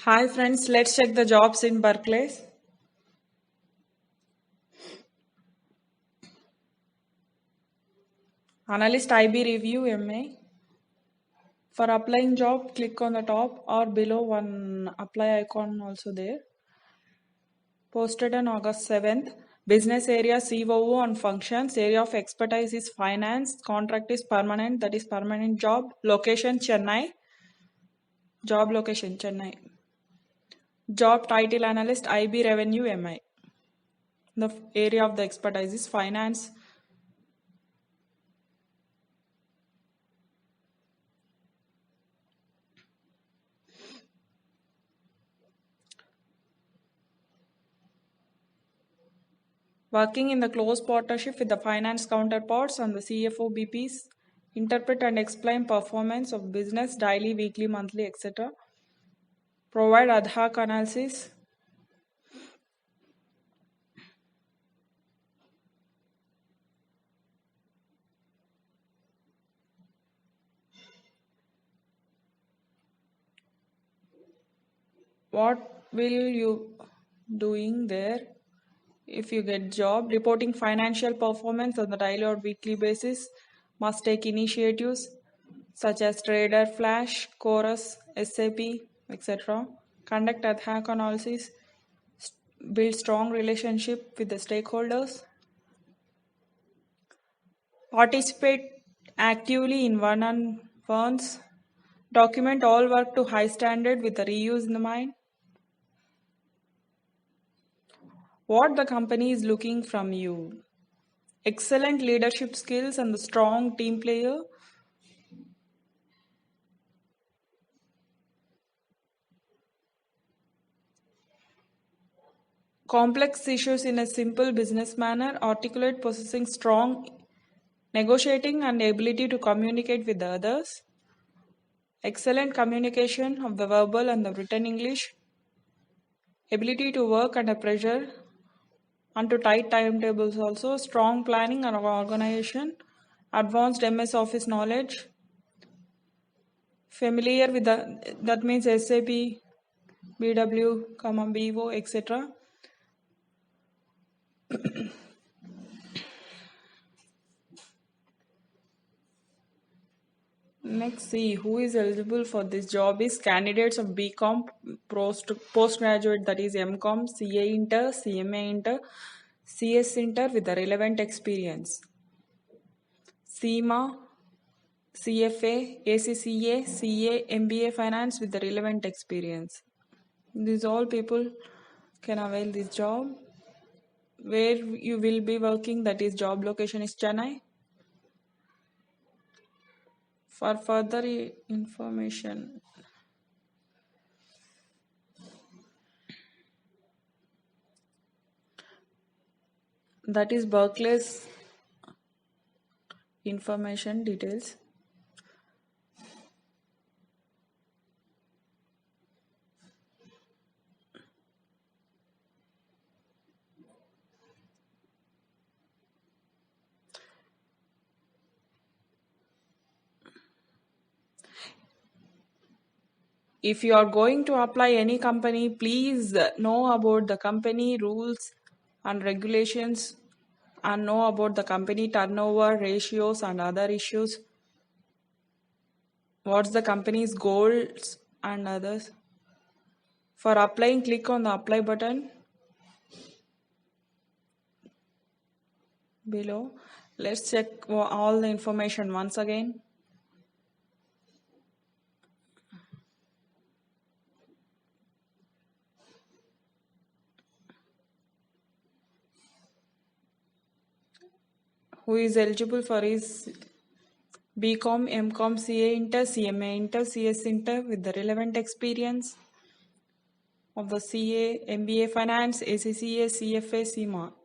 Hi friends, let's check the jobs in Berkeley. Analyst IB Review MA. For applying job, click on the top or below one apply icon also there. Posted on August 7th. Business area COO on functions. Area of expertise is finance. Contract is permanent, that is permanent job. Location Chennai. Job location Chennai. Job title analyst IB Revenue MI. The area of the expertise is finance. Working in the close partnership with the finance counterparts and the CFO BPs, interpret and explain performance of business daily, weekly, monthly, etc. Provide ad hoc analysis. What will you doing there if you get job? Reporting financial performance on the daily or weekly basis. Must take initiatives such as Trader, Flash, Chorus, SAP, etc. Conduct ad hoc analysis. Build strong relationship with the stakeholders. Participate actively in one-on-ones. Document all work to high standard with the reuse in the mind. What the company is looking from you. Excellent leadership skills and the strong team player. Complex issues in a simple business manner. Articulate, possessing strong negotiating and ability to communicate with the others. Excellent communication of the verbal and the written English. Ability to work under pressure and to tight timetables also. Strong planning and organization. Advanced MS Office knowledge. Familiar with that means SAP, BW, BO, etc. Next, see who is eligible for this job is candidates of BCom, postgraduate, that is MCom, CA Inter, CMA Inter, CS Inter with the relevant experience. CMA, CFA, ACCA, CA, MBA Finance with the relevant experience. These all people can avail this job. Where you will be working, that is job location is Chennai. For further information, that is Berkeley's information details. If you are going to apply any company, please know about the company rules and regulations and know about the company turnover ratios and other issues. What's the company's goals and others. For applying, click on the apply button below. Let's check all the information once again. Who is eligible for is BCom, MCom, CA Inter, CMA Inter, CS Inter with the relevant experience of the CA, MBA Finance, ACCA, CFA, CMA.